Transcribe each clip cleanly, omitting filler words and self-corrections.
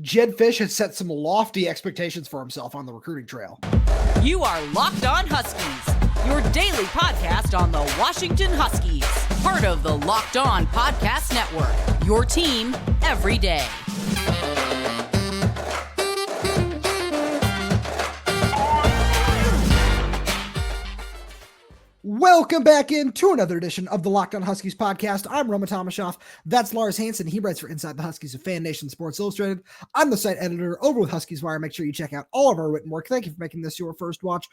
Jedd Fisch has set some lofty expectations for himself on the recruiting trail. You are Locked On Huskies, your daily podcast on the Washington Huskies. Part of the Locked On Podcast Network, your team every day. Welcome back into another edition of the Locked On Huskies podcast. I'm Tomashoff. That's Lars Hanson. He writes for Inside the Huskies of Fan Nation Sports Illustrated. I'm the site editor over with Huskies Wire. Make sure you check out all of our written work. Thank you for making this your first watch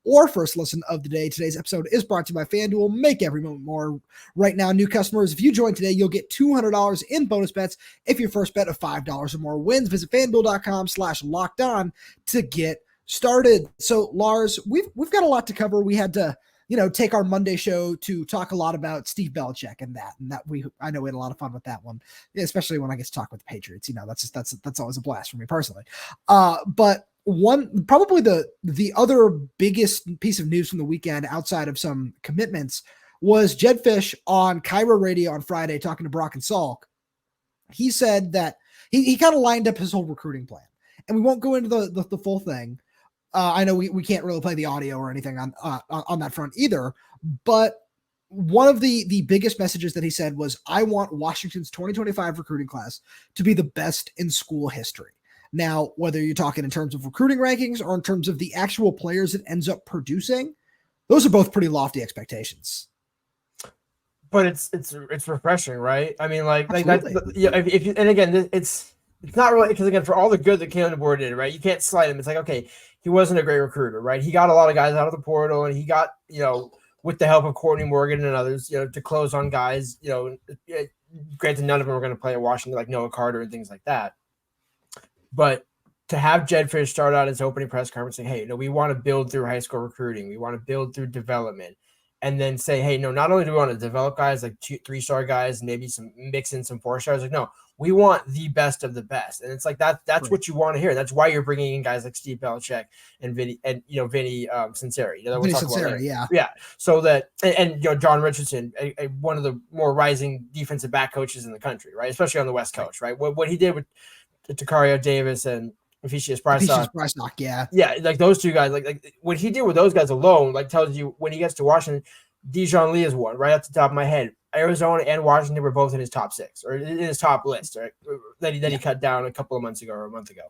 or first listen of the day. Today's episode is brought to you by FanDuel. Make every moment more. Right now, new customers, if you join today, you'll get $200 in bonus bets if your first bet of $5 or more wins. Visit FanDuel.com/lockedon to get started. So, Lars, we've got a lot to cover. We had to take our Monday show to talk a lot about Steve Belichick and I know we had a lot of fun with that one, especially when I get to talk with the Patriots. That's always a blast for me personally. But probably the other biggest piece of news from the weekend outside of some commitments was Jedd Fisch on Cairo Radio on Friday talking to Brock and Salk. He said that he kind of lined up his whole recruiting plan, and we won't go into the full thing. I know we can't really play the audio or anything on that front either, but one of the biggest messages that he said was, I want Washington's 2025 recruiting class to be the best in school history. Now, whether you're talking in terms of recruiting rankings or in terms of the actual players it ends up producing, those are both pretty lofty expectations. But it's refreshing, right? I mean, like that, yeah. If you, and again, it's not really, because again, for all the good that came on the board did, right? You can't slight him. It's like, okay, he wasn't a great recruiter, right? He got a lot of guys out of the portal, and he got, with the help of Courtney Morgan and others, to close on guys, granted, none of them were going to play at Washington, like Noah Carter and things like that. But to have Jedd Fisch start out his opening press conference saying, hey, we want to build through high school recruiting. We want to build through development. And then say, hey, no, not only do we want to develop guys like 2-3-star guys, maybe mix in some 4-stars. Like, no, we want the best of the best. And it's like that's right. What you want to hear. That's why you're bringing in guys like Steve Belichick and Vinnie Sunseri. Vinnie Sunseri, yeah. Yeah. So that and John Richardson, one of the more rising defensive back coaches in the country, right? Especially on the West Coast, right? What he did with Takario Davis and Ephesius Brysock, yeah. Yeah, like those two guys, like what he did with those guys alone, like tells you when he gets to Washington, Dijon Lee is one, right off the top of my head. Arizona and Washington were both in his top 6 or in his top list, right? That he cut down a couple of months ago or a month ago.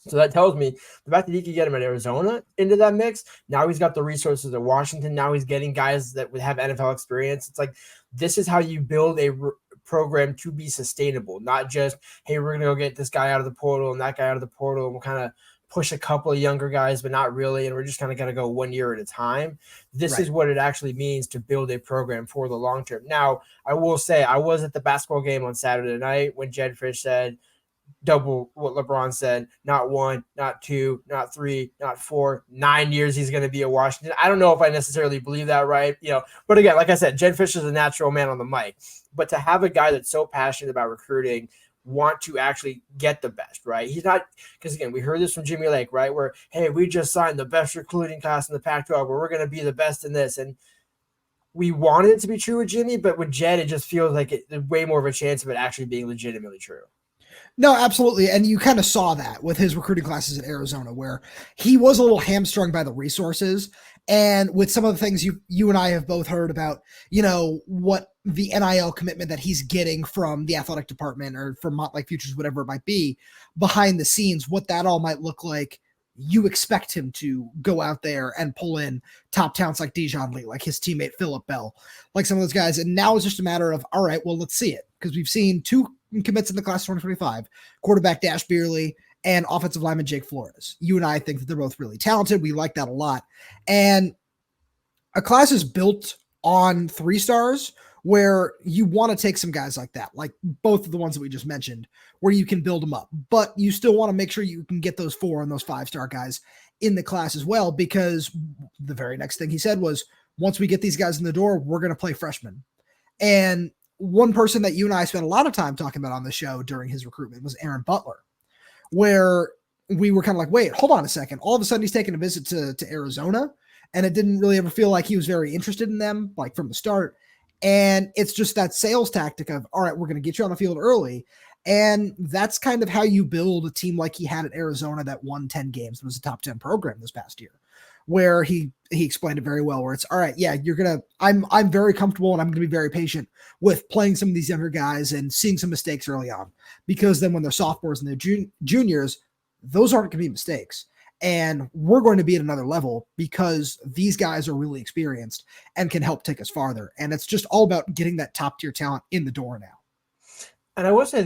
So that tells me the fact that he could get him at Arizona into that mix. Now he's got the resources at Washington. Now he's getting guys that would have NFL experience. It's like, this is how you build a program to be sustainable, not just, hey, we're going to go get this guy out of the portal and that guy out of the portal, and we'll kind of push a couple of younger guys, but not really, and we're just kind of going to go 1 year at a time. This is what it actually means to build a program for the long term. Now, I will say, I was at the basketball game on Saturday night when Jedd Fisch said, double what LeBron said, not 1, not 2, not 3, not 4, 9 years he's going to be at Washington. I don't know if I necessarily believe that, right? But again, like I said, Jedd Fisch is a natural man on the mic. But to have a guy that's so passionate about recruiting want to actually get the best, right? He's not, because again, we heard this from Jimmy Lake, right? Where, hey, we just signed the best recruiting class in the Pac-12 where we're going to be the best in this. And we wanted it to be true with Jimmy, but with Jedd, it just feels like there's way more of a chance of it actually being legitimately true. No, absolutely. And you kind of saw that with his recruiting classes at Arizona, where he was a little hamstrung by the resources. And with some of the things you and I have both heard about, what the NIL commitment that he's getting from the athletic department or from Montlake Futures, whatever it might be, behind the scenes, what that all might look like. You expect him to go out there and pull in top talents like Dijon Lee, like his teammate Phillip Bell, like some of those guys. And now it's just a matter of, all right, well, let's see it. Because we've seen 2 commits in the class 2025, quarterback Dash Beerley and offensive lineman Jake Flores. You and I think that they're both really talented. We like that a lot. And a class is built on 3-stars where you want to take some guys like that, like both of the ones that we just mentioned, where you can build them up, but you still want to make sure you can get those 4 and those 5-star guys in the class as well, because the very next thing he said was, once we get these guys in the door, we're going to play freshmen. And one person that you and I spent a lot of time talking about on the show during his recruitment was Aaron Butler, where we were kind of like, wait, hold on a second. All of a sudden he's taking a visit to Arizona, and it didn't really ever feel like he was very interested in them, like from the start. And it's just that sales tactic of, all right, we're going to get you on the field early. And that's kind of how you build a team like he had at Arizona that won 10 games. It was a top 10 program this past year, where he explained it very well, where it's, all right, yeah, I'm very comfortable and I'm going to be very patient with playing some of these younger guys and seeing some mistakes early on, because then when they're sophomores and they're juniors, those aren't going to be mistakes. And we're going to be at another level because these guys are really experienced and can help take us farther. And it's just all about getting that top tier talent in the door now. And I will say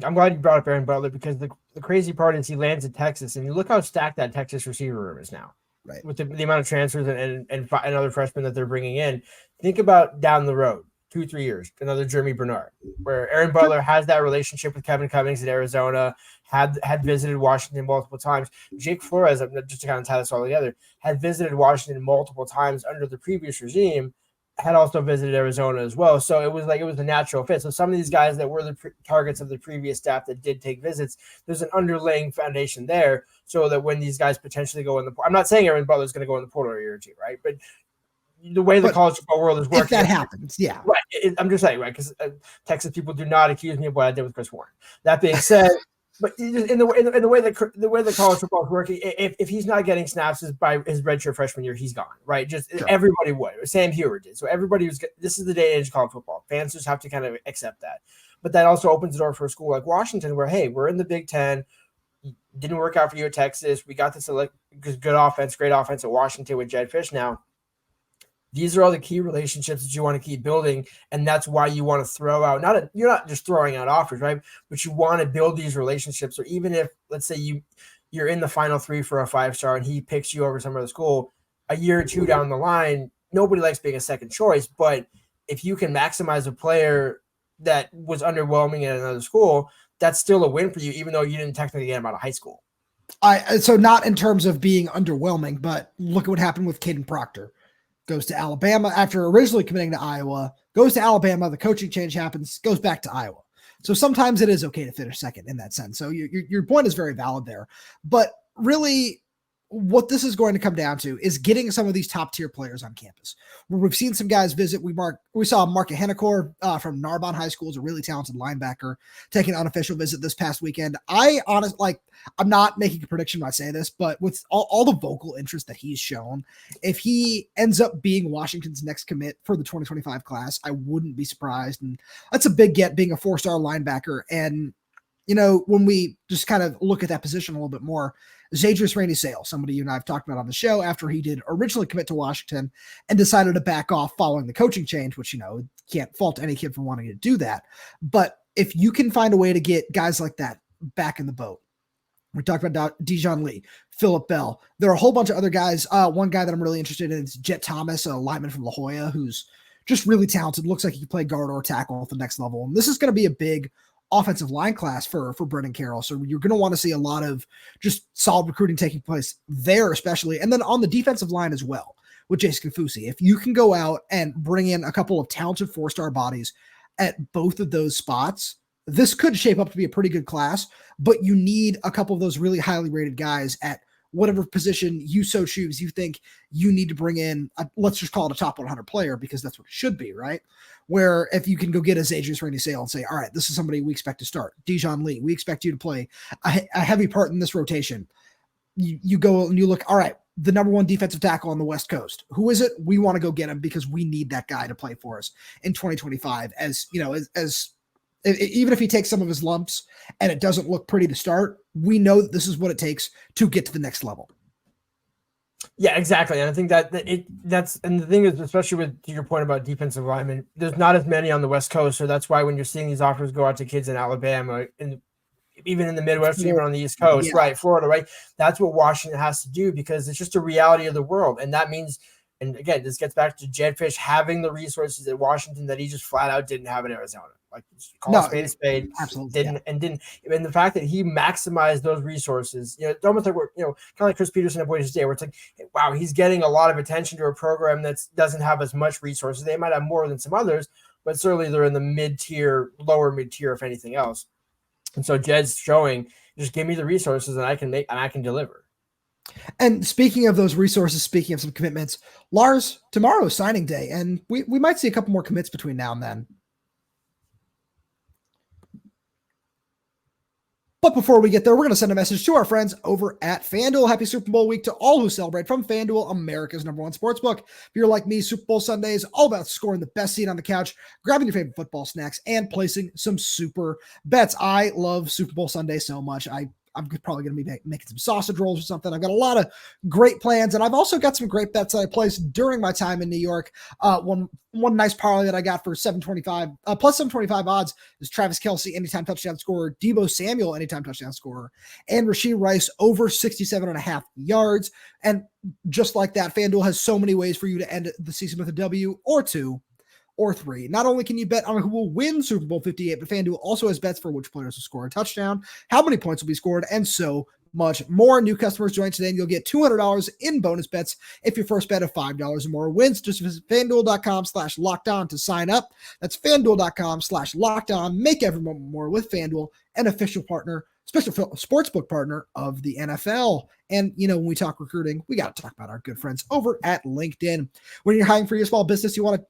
I'm glad you brought up Aaron Butler, because the crazy part is he lands in Texas, and you look how stacked that Texas receiver room is now, right? With the amount of transfers and other freshmen that they're bringing in. Think about down the road, 2-3 years, another Jeremy Bernard, where Aaron Butler has that relationship with Kevin Cummings in Arizona, had visited Washington multiple times. Jake Flores, just to kind of tie this all together, had visited Washington multiple times under the previous regime, had also visited Arizona as well. So it was a natural fit. So some of these guys that were the targets of the previous staff that did take visits, there's an underlying foundation there, so that when these guys potentially go in the – I'm not saying Aaron Butler's going to go in the portal a year or two, right? But the way the college football world is working – if that happens, yeah. Right. I'm just saying, right, because Texas people do not accuse me of what I did with Chris Warren. That being said – but in the way that college football is working, if he's not getting snaps by his redshirt freshman year, he's gone, right? Just sure. Everybody would. Sam Hewer did. So everybody was. This is the day and age of college football. Fans just have to kind of accept that. But that also opens the door for a school like Washington, where, hey, we're in the Big Ten. Didn't work out for you at Texas. We got this good offense, great offense at Washington with Jedd Fisch now. These are all the key relationships that you want to keep building, and that's why you want to throw out. You're not just throwing out offers, right? But you want to build these relationships. So even if, let's say, you're in the final 3 for a 5-star, and he picks you over some other school, a year or two down the line, nobody likes being a second choice. But if you can maximize a player that was underwhelming at another school, that's still a win for you, even though you didn't technically get him out of high school. So not in terms of being underwhelming, but look at what happened with Caden Proctor. Goes to Alabama after originally committing to Iowa, goes to Alabama, the coaching change happens, goes back to Iowa. So sometimes it is okay to finish second in that sense. So your point is very valid there. But really, what this is going to come down to is getting some of these top tier players on campus. Where we've seen some guys visit. We saw Marka Hennecore from Narbonne High School, is a really talented linebacker, take an unofficial visit this past weekend. I'm not making a prediction when I say this, but with all the vocal interest that he's shown, if he ends up being Washington's next commit for the 2025 class, I wouldn't be surprised. And that's a big get, being a 4-star linebacker. And when we just kind of look at that position a little bit more, Zaydrius Rainey-Sale, somebody you and I have talked about on the show, after he did originally commit to Washington and decided to back off following the coaching change, which, can't fault any kid for wanting to do that. But if you can find a way to get guys like that back in the boat, we talked about Dijon Lee, Phillip Bell. There are a whole bunch of other guys. One guy that I'm really interested in is Jet Thomas, a lineman from La Jolla, who's just really talented. Looks like he can play guard or tackle at the next level. And this is going to be a big offensive line class for Brendan Carroll. So you're going to want to see a lot of just solid recruiting taking place there, especially. And then on the defensive line as well with Jason Kafusi. If you can go out and bring in a couple of talented 4-star bodies at both of those spots, this could shape up to be a pretty good class, but you need a couple of those really highly rated guys at whatever position you so choose. You think you need to bring in, let's just call it a top 100 player, because that's what it should be, right? Where if you can go get a Zaydrius Rainey-Sale and say, all right, this is somebody we expect to start. Dijon Lee, we expect you to play a heavy part in this rotation. You go and you look, all right, the number 1 defensive tackle on the West Coast. Who is it? We want to go get him because we need that guy to play for us in 2025. Even if he takes some of his lumps and it doesn't look pretty to start, we know that this is what it takes to get to the next level. Yeah, exactly. And I think and the thing is, especially with your point about defensive linemen, there's not as many on the West Coast. So that's why when you're seeing these offers go out to kids in Alabama and even in the Midwest, even on the East Coast, right? Florida, right? That's what Washington has to do, because it's just a reality of the world. And that means, and again, this gets back to Jedd Fisch having the resources at Washington that he just flat out didn't have in Arizona. Like, call a spade, absolutely, and the fact that he maximized those resources, it's almost like kind of like Chris Peterson at Boise State, where it's like, wow, he's getting a lot of attention to a program that doesn't have as much resources. They might have more than some others, but certainly they're in the mid-tier, lower mid-tier, if anything else. And so Jedd's showing, just give me the resources and I can deliver. And speaking of those resources, speaking of some commitments, Lars, tomorrow is signing day, and we might see a couple more commits between now and then. But before we get there, we're going to send a message to our friends over at FanDuel. Happy Super Bowl week to all who celebrate from FanDuel, America's #1 sportsbook. If you're like me, Super Bowl Sunday is all about scoring the best seat on the couch, grabbing your favorite football snacks, and placing some super bets. I love Super Bowl Sunday so much. I'm probably going to be making some sausage rolls or something. I've got a lot of great plans, and I've also got some great bets that I placed during my time in New York. One nice parlay that I got for +725 odds is Travis Kelce, anytime touchdown scorer, Deebo Samuel, anytime touchdown scorer, and Rashee Rice over 67.5 yards. And just like that, FanDuel has so many ways for you to end the season with a W or 2 or 3. Not only can you bet on who will win Super Bowl 58, but FanDuel also has bets for which players will score a touchdown, how many points will be scored, and so much more. New customers join today and you'll get $200 in bonus bets if your first bet of $5 or more wins. Just visit FanDuel.com/lockedon to sign up. That's FanDuel.com/lockedon. Make every moment more with FanDuel, an official partner, special sportsbook partner of the NFL. And, when we talk recruiting, we got to talk about our good friends over at LinkedIn. When you're hiring for your small business, you want to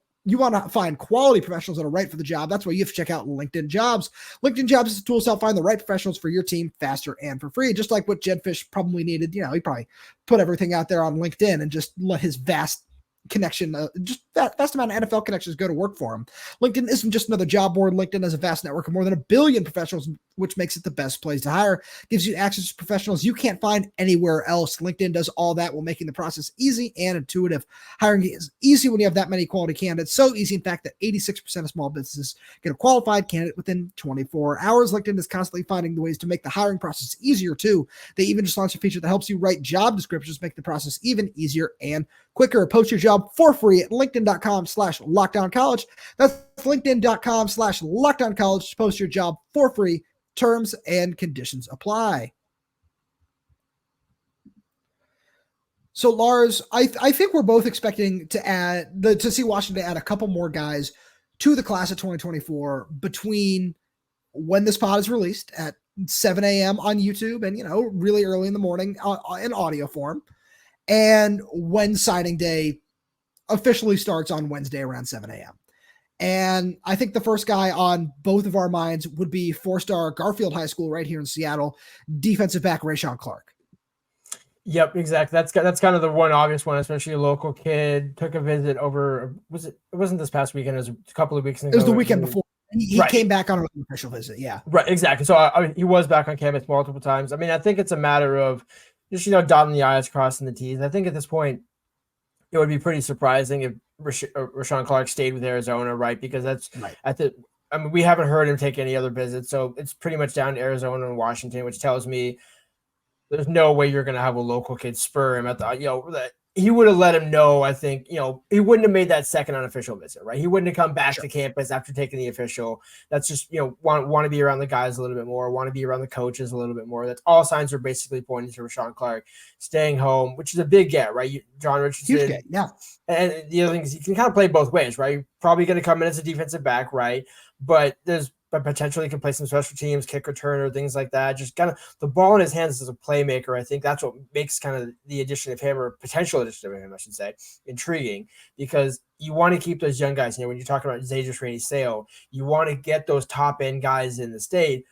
find quality professionals that are right for the job. That's why you have to check out LinkedIn Jobs. LinkedIn Jobs is a tool to help find the right professionals for your team faster and for free, just like what Jedd Fisch probably needed. He probably put everything out there on LinkedIn and just let his vast connection, just that vast amount of NFL connections go to work for him. LinkedIn isn't just another job board. LinkedIn has a vast network of more than 1 billion professionals, which makes it the best place to hire. Gives you access to professionals you can't find anywhere else. LinkedIn does all that while making the process easy and intuitive. Hiring is easy when you have that many quality candidates. So easy, in fact, that 86% of small businesses get a qualified candidate within 24 hours. LinkedIn is constantly finding the ways to make the hiring process easier too. They even just launched a feature that helps you write job descriptions, make the process even easier and quicker. Post your job for free at LinkedIn.com/LockedOnCollege. That's LinkedIn.com/LockedOnCollege to post your job for free. Terms and conditions apply. So Lars, I think we're both expecting to see Washington add a couple more guys to the class of 2024 between when this pod is released at 7 a.m. on YouTube and, really early in the morning in audio form, and when signing day officially starts on Wednesday around 7 a.m. And I think the first guy on both of our minds would be four-star Garfield High School right here in Seattle, defensive back Rashawn Clark. Yep, exactly. That's kind of the one obvious one, especially a local kid. Took a visit over, it wasn't this past weekend, it was a couple of weeks ago. It was the weekend before. He came back on an official visit, yeah. Right, exactly. So he was back on campus multiple times. I think it's a matter of just, dotting the I's, crossing the T's. I think at this point, it would be pretty surprising if Rashawn Clark stayed with Arizona, right? Because that's right. We haven't heard him take any other visits, so it's pretty much down to Arizona and Washington, which tells me there's no way you're going to have a local kid spur him at the, he would have let him know. I think, he wouldn't have made that second unofficial visit, right? He wouldn't have come back to campus after taking the official. That's just, want to be around the guys a little bit more, want to be around the coaches a little bit more. That's all signs are basically pointing to Rashawn Clark staying home, which is a big get, right? John Richardson. Huge get, yeah. And the other thing is you can kind of play both ways, right? You're probably going to come in as a defensive back, right? But potentially can play some special teams, kick returner, things like that. Just kind of the ball in his hands as a playmaker. I think that's what makes kind of the addition of him, or potential addition of him, I should say, intriguing, because you want to keep those young guys. When you're talking about Zaydrius Rainey-Sale, you want to get those top end guys in the state.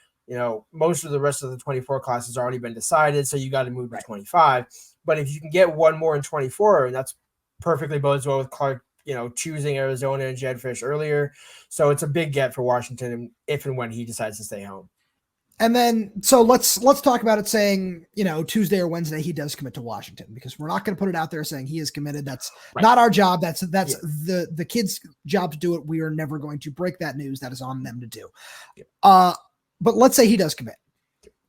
Most of the rest of the 24 class has already been decided, so you got to move to 25. But if you can get one more in 24, and that's perfectly bodes well with Clark, choosing Arizona and Jedd Fisch earlier. So it's a big get for Washington if and when he decides to stay home. And then, so let's talk about it saying, Tuesday or Wednesday, he does commit to Washington, because we're not going to put it out there saying he is committed. That's not our job. That's the kid's job to do it. We are never going to break that news. That is on them to do. But let's say he does commit.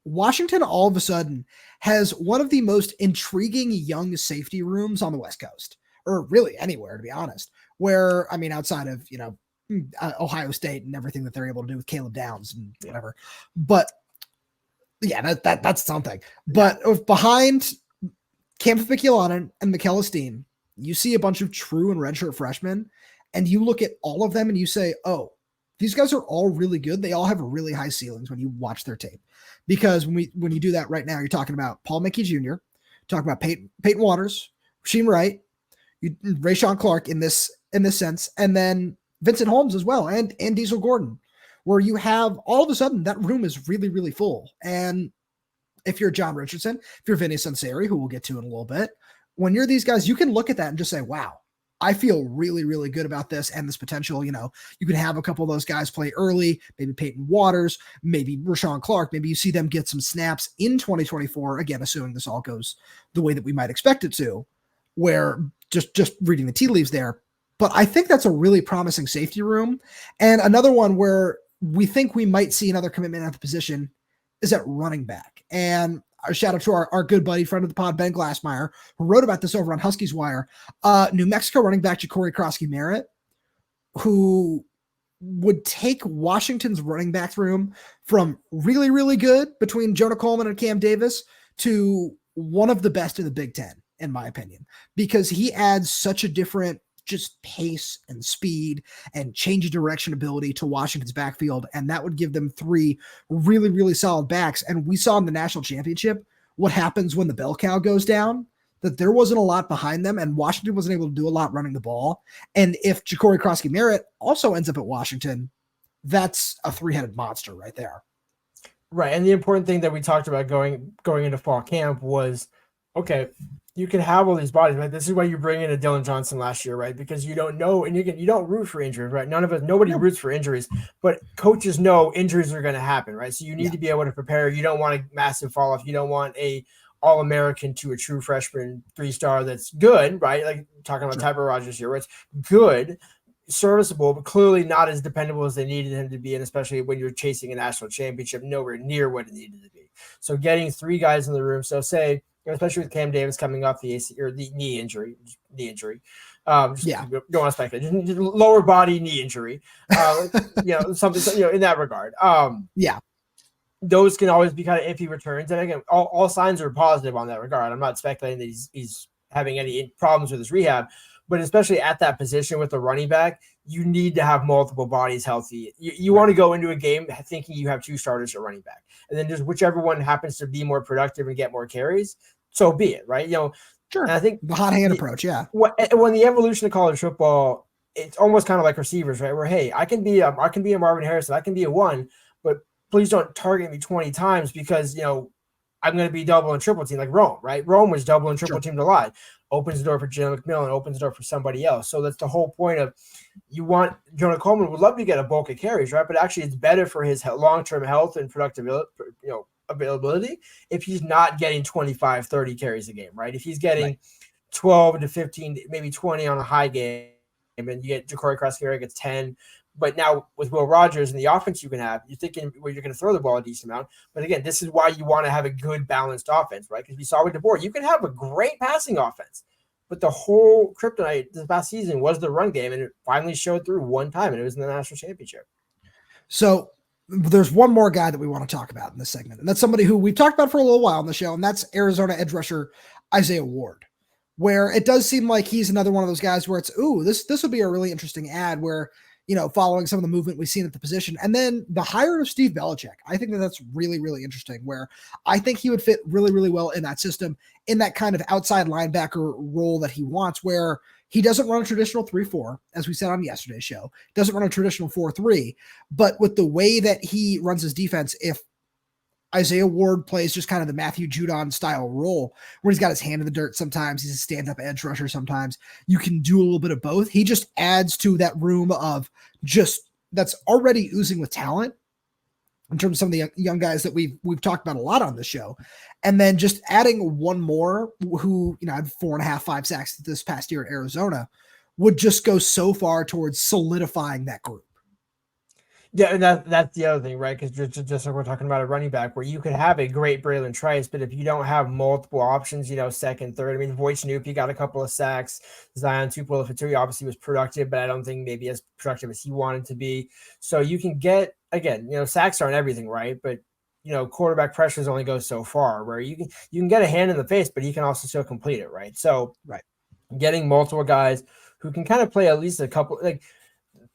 Washington all of a sudden has one of the most intriguing young safety rooms on the West Coast, or really anywhere, to be honest, where, outside of, Ohio State and everything that they're able to do with Caleb Downs and whatever. But yeah, that's something. But behind Campus McKeown and Mikel Esteen, you see a bunch of true and redshirt freshmen, and you look at all of them and you say, oh, these guys are all really good. They all have really high ceilings when you watch their tape. Because when you do that right now, you're talking about Paul Mickey Jr., talking about Peyton Waters, Rasheem Wright, Rashawn Clark in this sense, and then Vincent Holmes as well, and Diesel Gordon. where you have all of a sudden that room is really, really full. And if you're John Richardson, if you're Vinnie Sunseri, who we'll get to in a little bit, when you're these guys, you can look at that and just say, wow, I feel really, really good about this and this potential. You can have a couple of those guys play early, maybe Peyton Waters, maybe Rashawn Clark. Maybe you see them get some snaps in 2024. Again, assuming this all goes the way that we might expect it to, where just reading the tea leaves there. But I think that's a really promising safety room. And another one where we think we might see another commitment at the position is at running back. And a shout out to our good buddy, friend of the pod, Ben Glassmeyer, who wrote about this over on Huskies Wire. New Mexico running back Ja'Cory Crosky-Merritt, who would take Washington's running back room from really, really good between Jonah Coleman and Cam Davis to one of the best in the Big Ten, in my opinion, because he adds such a different just pace and speed and change of direction ability to Washington's backfield. And that would give them 3 really, really solid backs. And we saw in the national championship what happens when the bell cow goes down, that there wasn't a lot behind them and Washington wasn't able to do a lot running the ball. And if Ja'Cory Crosky-Merritt also ends up at Washington, that's a 3-headed monster right there. Right. And the important thing that we talked about going into fall camp was, okay, you can have all these bodies, right? This is why you bring in a Dylan Johnson last year, right? Because you don't know, and you don't root for injuries, right? Nobody roots for injuries, but coaches know injuries are going to happen, right? So you need to be able to prepare. You don't want a massive fall off. You don't want a All-American to a true freshman 3-star that's good, right? Like talking about Tyler Rogers here, where it's good, serviceable, but clearly not as dependable as they needed him to be, and especially when you're chasing a national championship, nowhere near what it needed to be. So getting 3 guys in the room, so say, especially with Cam Davis coming off the AC or the knee injury. Don't want to speculate. Just lower body knee injury. Something in that regard. Those can always be kind of iffy returns. And again, all signs are positive on that regard. I'm not speculating that he's having any problems with his rehab, but especially at that position with the running back, you need to have multiple bodies healthy. You want to go into a game thinking you have 2 starters at running back, and then just whichever one happens to be more productive and get more carries, so be it, right? Sure. And I think the hot hand approach, when the evolution of college football, it's almost kind of like receivers, right? Where hey, I can be a Marvin Harrison, I can be a 1, but please don't target me 20 times because I'm going to be double and triple team like Rome, right? Rome was double and triple teamed a lot. Opens the door for Jalen McMillan, opens the door for somebody else. So that's the whole point of you want Jonah Coleman would love to get a bulk of carries, right? But actually it's better for his long-term health and productivity, availability if he's not getting 25, 30 carries a game, right? If he's getting 12 to 15, maybe 20 on a high game, and you get Ja'Cory Crosky-Merritt gets 10. But now with Will Rogers and the offense you can have, you're thinking where you're going to throw the ball a decent amount. But again, this is why you want to have a good balanced offense, right? Because we saw with DeBoer, you can have a great passing offense, but the whole kryptonite this past season was the run game, and it finally showed through one time, and it was in the national championship. So there's one more guy that we want to talk about in this segment, and that's somebody who we've talked about for a little while on the show, and that's Arizona edge rusher Isaiah Ward, where it does seem like he's another one of those guys where it's, this would be a really interesting ad where, following some of the movement we've seen at the position. And then the hire of Steve Belichick, I think that's really, really interesting, where I think he would fit really, really well in that system, in that kind of outside linebacker role that he wants, where he doesn't run a traditional 3-4, as we said on yesterday's show, doesn't run a traditional 4-3, but with the way that he runs his defense, if Isaiah Ward plays just kind of the Matthew Judon style role where he's got his hand in the dirt sometimes, he's a stand-up edge rusher sometimes, you can do a little bit of both. He just adds to that room of just that's already oozing with talent in terms of some of the young guys that we've talked about a lot on the show. And then just adding one more who, had 4.5, 5 sacks this past year at Arizona would just go so far towards solidifying that group. Yeah, and that's the other thing, right? Because just like we're talking about a running back, where you could have a great Braylon Trice, but if you don't have multiple options, second, third. I mean, Voight Snoopy got a couple of sacks. Zion Tupuola-Fetui obviously was productive, but I don't think maybe as productive as he wanted to be. So you can get, again, sacks aren't everything, right? But quarterback pressures only go so far, where you can get a hand in the face, but he can also still complete it, right? So getting multiple guys who can kind of play at least a couple,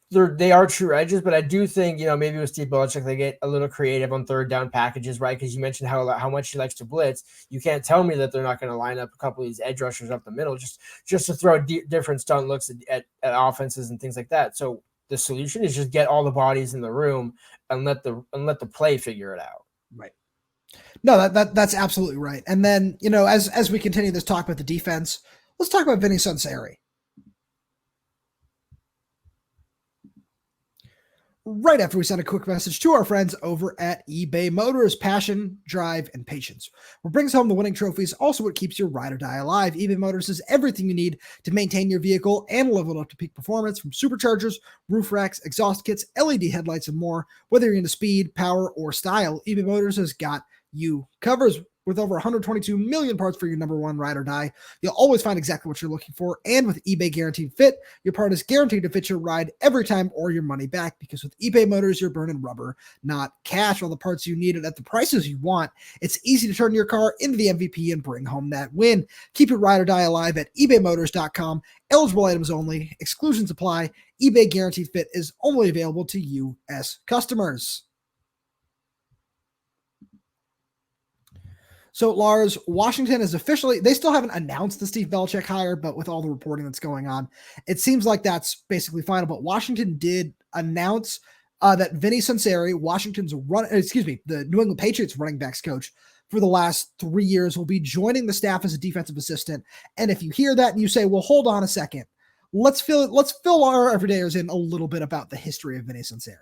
they are true edges, but I do think, maybe with Steve Belichick, they get a little creative on third down packages, right? Because you mentioned how much he likes to blitz. You can't tell me that they're not going to line up a couple of these edge rushers up the middle just to throw different stunt looks at offenses and things like that. So the solution is just get all the bodies in the room and let the play figure it out. Right. No, that's absolutely right. And then, as we continue this talk about the defense, let's talk about Vinnie Sunseri. Right after we send a quick message to our friends over at eBay Motors. Passion, drive, and patience. What brings home the winning trophies, also what keeps your ride or die alive. eBay Motors is everything you need to maintain your vehicle and level it up to peak performance, from superchargers, roof racks, exhaust kits, LED headlights, and more. Whether you're into speed, power, or style, eBay Motors has got you covered. With over 122 million parts for your number one ride or die, you'll always find exactly what you're looking for. And with eBay Guaranteed Fit, your part is guaranteed to fit your ride every time or your money back. Because with eBay Motors, you're burning rubber, not cash. All the parts you need at the prices you want. It's easy to turn your car into the MVP and bring home that win. Keep your ride or die alive at ebaymotors.com. Eligible items only. Exclusions apply. eBay Guaranteed Fit is only available to U.S. customers. So, Lars, Washington is officially, they still haven't announced the Steve Belichick hire, but with all the reporting that's going on, it seems like that's basically final. But Washington did announce that Vinnie Sunseri, the New England Patriots running backs coach for the last 3 years, will be joining the staff as a defensive assistant. And if you hear that and you say, well, hold on a second, let's fill our everydayers in a little bit about the history of Vinnie Sunseri.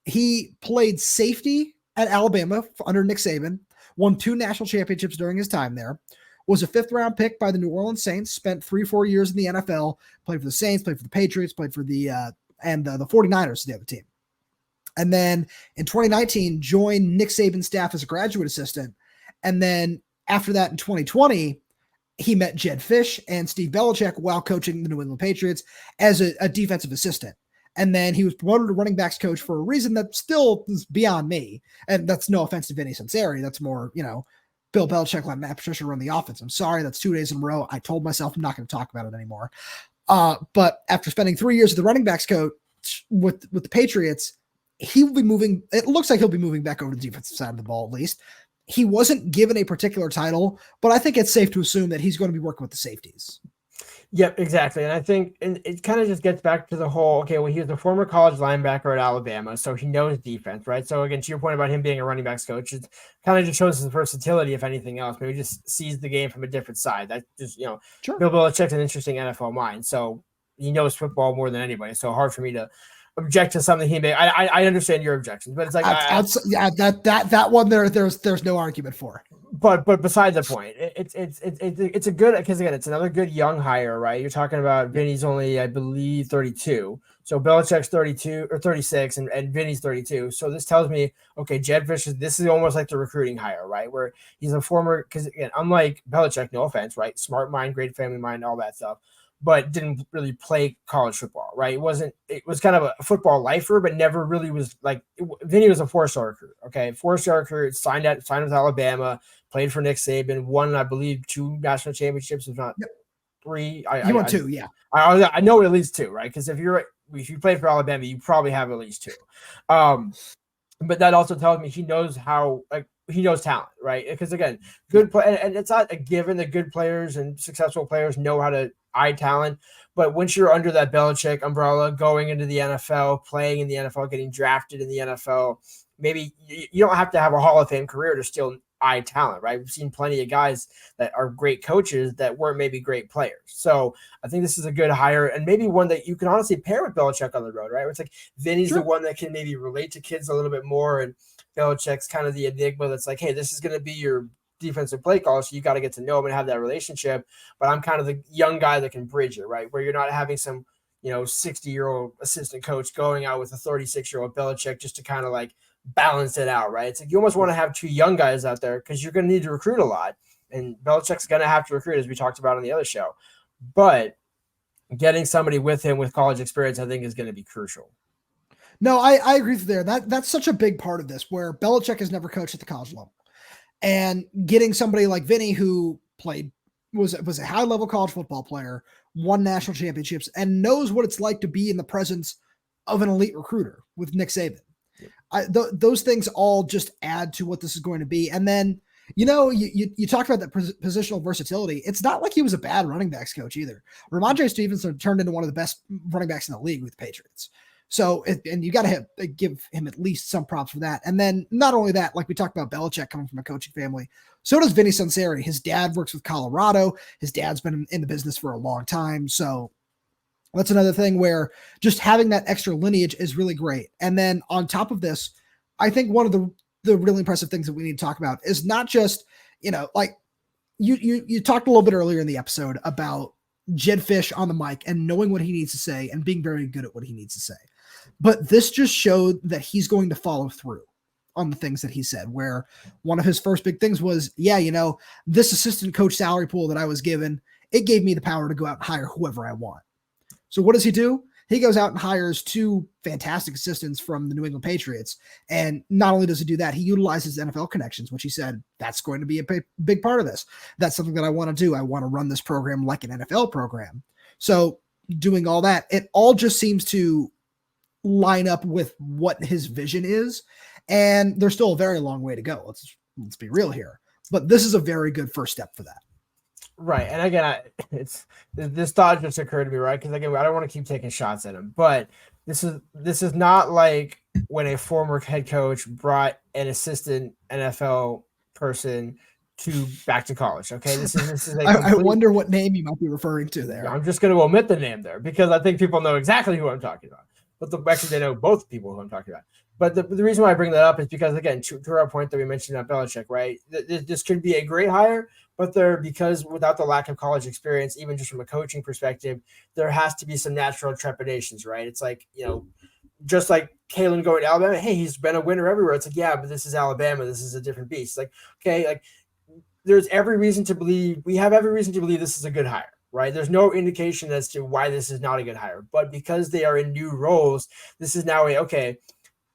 He played safety at Alabama under Nick Saban, won 2 national championships during his time there, was a 5th-round pick by the New Orleans Saints, spent 3-4 years in the NFL, played for the Saints, played for the Patriots, played for the 49ers, the other team. And then in 2019, joined Nick Saban's staff as a graduate assistant. And then after that in 2020, he met Jedd Fisch and Steve Belichick while coaching the New England Patriots as a defensive assistant. And then he was promoted to running backs coach for a reason that still is beyond me. And that's no offense to Vinnie Sunseri. That's more, Bill Belichick let Matt Patricia run the offense. I'm sorry. That's 2 days in a row. I told myself I'm not going to talk about it anymore. But after spending 3 years as the running backs coach with the Patriots, he will be moving. It looks like he'll be moving back over to the defensive side of the ball, at least. He wasn't given a particular title, but I think it's safe to assume that he's going to be working with the safeties. Yep, exactly. And I think it kind of just gets back to the whole, okay, well, he was a former college linebacker at Alabama, so he knows defense, right? So again, to your point about him being a running backs coach, it kind of just shows his versatility, if anything else. Maybe just sees the game from a different side. That just, Sure. Bill Belichick's an interesting NFL mind, so he knows football more than anybody. So hard for me to object to something he made. I understand your objections, but it's like that one there's no argument for. But beside the point, it's a good, because again, it's another good young hire, right? You're talking about Vinny's only, I believe, 32. So Belichick's 32 or 36 and Vinny's 32. So this tells me, okay, Jedd Fisch, this is almost like the recruiting hire, right? Where he's a former, because again, unlike Belichick, no offense, right? Smart mind, great family mind, all that stuff, but didn't really play college football, right? It was kind of a football lifer, but never really was like, Vinny was a 4-star recruit, okay? 4-star recruit, signed with Alabama, played for Nick Saban, won, I believe, 2 national championships, if not 3. He won 2, yeah. I know at least 2, right? Because if you played for Alabama, you probably have at least 2. But that also tells me he knows he knows talent, right? Because again, good play, and it's not a given that good players and successful players know how to eye talent. But once you're under that Belichick umbrella, going into the NFL, playing in the NFL, getting drafted in the NFL, maybe you don't have to have a Hall of Fame career to still eye talent, right? We've seen plenty of guys that are great coaches that weren't maybe great players. So I think this is a good hire, and maybe one that you can honestly pair with Belichick on the road, right? It's like Vinny's the one that can maybe relate to kids a little bit more, and Belichick's kind of the enigma that's like, hey, this is going to be your defensive play caller, so you got to get to know him and have that relationship. But I'm kind of the young guy that can bridge it, right? Where you're not having some 60-year-old assistant coach going out with a 36-year-old Belichick just to kind of like balance it out, right? It's like you almost want to have 2 young guys out there because you're going to need to recruit a lot, and Belichick's going to have to recruit, as we talked about on the other show. But getting somebody with him with college experience, I think, is going to be crucial. No, I agree with you there. That's such a big part of this, where Belichick has never coached at the college level, and getting somebody like Vinny, who was a high level college football player, won national championships, and knows what it's like to be in the presence of an elite recruiter with Nick Saban. Those things all just add to what this is going to be. And then, you talked about that positional versatility. It's not like he was a bad running backs coach either. Ramondre Stevenson turned into one of the best running backs in the league with the Patriots. So, and you got to give him at least some props for that. And then not only that, like we talked about Belichick coming from a coaching family, so does Vinnie Sunseri. His dad works with Colorado. His dad's been in the business for a long time. So that's another thing where just having that extra lineage is really great. And then on top of this, I think one of the really impressive things that we need to talk about is not just, like you talked a little bit earlier in the episode about Jedd Fisch on the mic and knowing what he needs to say and being very good at what he needs to say. But this just showed that he's going to follow through on the things that he said, where one of his first big things was, this assistant coach salary pool that I was given, it gave me the power to go out and hire whoever I want. So what does he do? He goes out and hires 2 fantastic assistants from the New England Patriots. And not only does he do that, he utilizes NFL connections, which he said, that's going to be a big part of this. That's something that I want to do. I want to run this program like an NFL program. So doing all that, it all just seems to line up with what his vision is. And there's still a very long way to go. Let's be real here. But this is a very good first step for that. Right. And again, this thought just occurred to me, right? Because again, I don't want to keep taking shots at him, but this is not like when a former head coach brought an assistant NFL person back to college. Okay. This is I wonder what name you might be referring to there. I'm just going to omit the name there because I think people know exactly who I'm talking about. But actually, they know both people who I'm talking about. But the reason why I bring that up is because, again, to our point that we mentioned about Belichick, right? This could be a great hire, but because without the lack of college experience, even just from a coaching perspective, there has to be some natural trepidations, right? It's like, just like Kalen going to Alabama, hey, he's been a winner everywhere. It's like, yeah, but this is Alabama. This is a different beast. Like, okay, like we have every reason to believe this is a good hire. Right. There's no indication as to why this is not a good hire, but because they are in new roles, this is now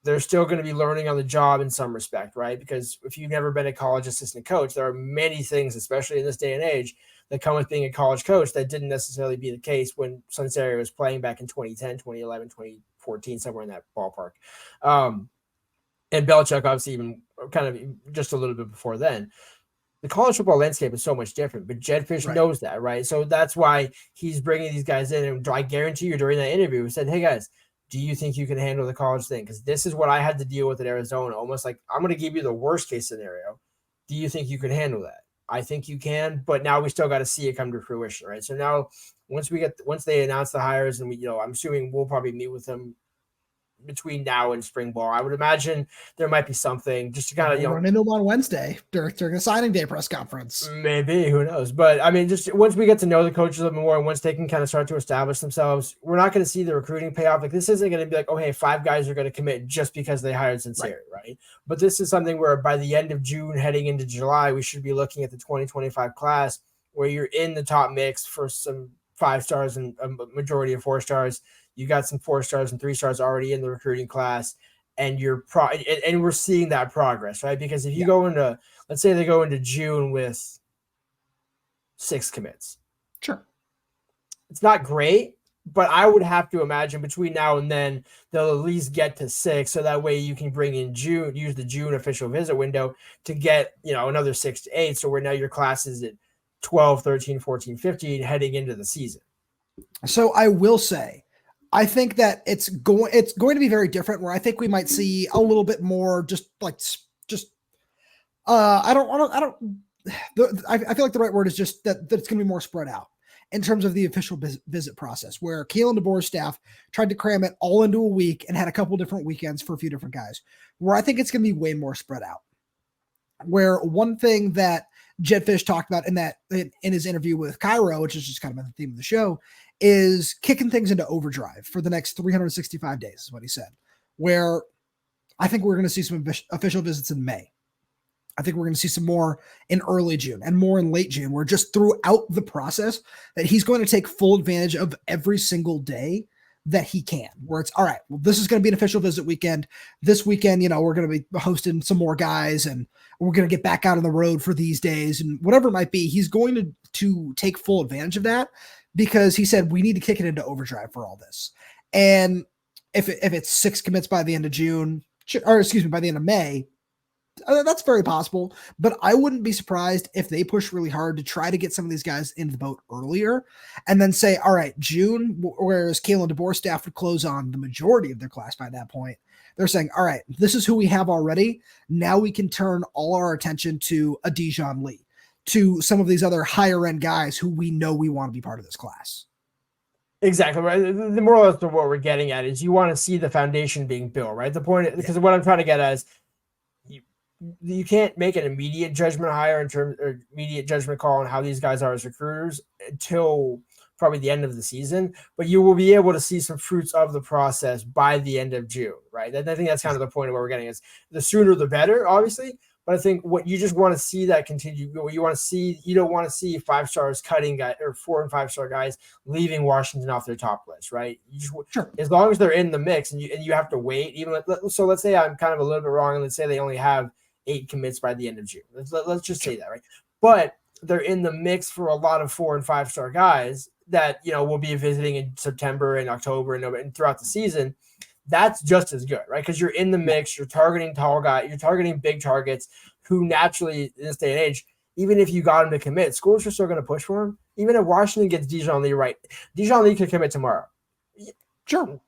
they're still going to be learning on the job in some respect, right? Because if you've never been a college assistant coach, there are many things, especially in this day and age, that come with being a college coach that didn't necessarily be the case when Sunseri was playing back in 2010, 2011, 2014, somewhere in that ballpark. And Belichick obviously even kind of just a little bit before then. The college football landscape is so much different, but Jedd Fisch knows that, right? So that's why he's bringing these guys in. And I guarantee you during that interview, he said, hey, guys, do you think you can handle the college thing? Because this is what I had to deal with at Arizona. Almost like I'm going to give you the worst case scenario. Do you think you can handle that? I think you can, but now we still got to see it come to fruition, right? So now once they announce the hires and I'm assuming we'll probably meet with them between now and spring ball. I would imagine there might be something just to kind of run into them on Wednesday during a signing day press conference. Maybe, who knows? But I mean, just once we get to know the coaches a little bit more, and once they can kind of start to establish themselves, we're not going to see the recruiting payoff. Like this isn't going to be like, oh hey, 5 guys are going to commit just because they hired Sunseri, right? But this is something where by the end of June, heading into July, we should be looking at the 2025 class where you're in the top mix for some 5 stars and a majority of 4 stars. You got some 4 stars and 3 stars already in the recruiting class, and and we're seeing that progress, right? Because if you go into, let's say they go into June with 6 commits. Sure. It's not great, but I would have to imagine between now and then they'll at least get to 6. So that way you can bring in June, use the June official visit window to get, another 6 to 8. So where now your class is at 12, 13, 14, 15 heading into the season. So I will say, I think that it's going to be very different where I think we might see a little bit more I feel like the right word is just that it's going to be more spread out in terms of the official visit process, where Kalen DeBoer's staff tried to cram it all into a week and had a couple different weekends for a few different guys, where I think it's going to be way more spread out. Where one thing that Jedd Fisch talked about in his interview with Cairo, which is just kind of the theme of the show, is kicking things into overdrive for the next 365 days, is what he said, where I think we're going to see some official visits in May. I think we're going to see some more in early June and more in late June, where just throughout the process that he's going to take full advantage of every single day that he can, where it's all right. Well, this is going to be an official visit weekend. This weekend, we're going to be hosting some more guys and we're going to get back out on the road for these days and whatever it might be. He's going to take full advantage of that because he said, we need to kick it into overdrive for all this. And if it's 6 commits by the end of June, by the end of May, That's very possible, but I wouldn't be surprised if they push really hard to try to get some of these guys into the boat earlier and then say, all right, June, whereas Kalen DeBoer's staff would close on the majority of their class by that point. They're saying, all right, this is who we have already. Now we can turn all our attention to a Dijon Lee, to some of these other higher end guys who we know we want to be part of this class. Exactly right. The moral of what we're getting at is you want to see the foundation being built, right? The point, because what I'm trying to get at is you can't make an immediate judgment hire in terms or immediate judgment call on how these guys are as recruiters until probably the end of the season, but you will be able to see some fruits of the process by the end of June, right? And I think that's kind of the point of what we're getting is the sooner the better, obviously. But I think what you just want to see that continue. What you want to see, you don't want to see 5 stars cutting guys or 4 and 5 star guys leaving Washington off their top list, right? You just, sure. As long as they're in the mix and you have to wait. So let's say I'm kind of a little bit wrong, and let's say they only have 8 commits by the end of June. Let's just say that, right? But they're in the mix for a lot of 4 and 5 star guys that will be visiting in September and October and throughout the season. That's just as good, right? Because you're in the mix, you're targeting tall guys, you're targeting big targets who naturally, in this day and age, even if you got them to commit, schools are still going to push for them. Even if Washington gets Dijon Lee right, Dijon Lee could commit tomorrow. Sure.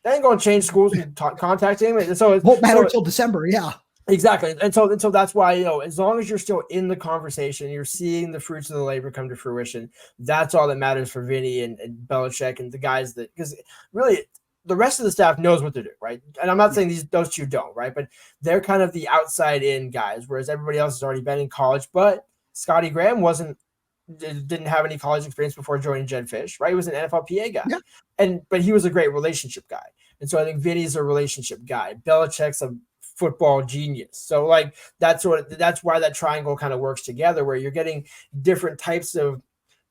That ain't going to change schools from contacting him. So it won't matter until December, yeah. Exactly. And so that's why, as long as you're still in the conversation, you're seeing the fruits of the labor come to fruition, that's all that matters for Vinnie and Belichick and the guys that, because really, the rest of the staff knows what to do, right? And I'm not saying those two don't, right? But they're kind of the outside in guys, whereas everybody else has already been in college. But Scotty Graham didn't have any college experience before joining Jedd Fisch, right? He was an NFL PA guy, but he was a great relationship guy. And so I think Vinny's a relationship guy. Belichick's a football genius. So like that's why that triangle kind of works together, where you're getting different types of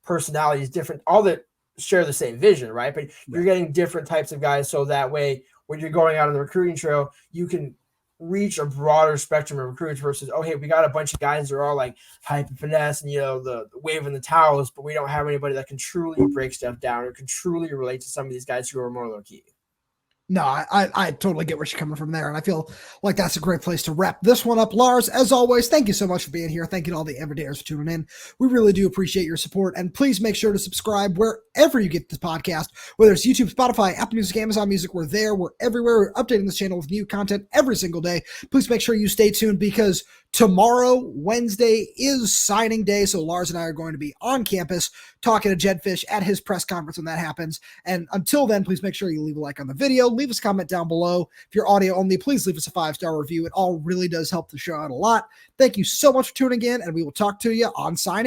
personalities, all that share the same vision, right? But you're getting different types of guys, so that way when you're going out on the recruiting trail, you can reach a broader spectrum of recruits versus, oh, hey, we got a bunch of guys that are all like hype and finesse and the waving the towels, but we don't have anybody that can truly break stuff down or can truly relate to some of these guys who are more low key. No, I totally get where you're coming from there, and I feel like that's a great place to wrap this one up. Lars, as always, thank you so much for being here. Thank you to all the everydayers for tuning in. We really do appreciate your support, and please make sure to subscribe wherever you get this podcast, whether it's YouTube, Spotify, Apple Music, Amazon Music. We're there. We're everywhere. We're updating this channel with new content every single day. Please make sure you stay tuned because tomorrow, Wednesday, is signing day, so Lars and I are going to be on campus talking to Jedd Fisch at his press conference when that happens. And until then, please make sure you leave a like on the video, leave us a comment down below. If you're audio only, please leave us a 5-star review. It all really does help the show out a lot. Thank you so much for tuning in, and we will talk to you on signing.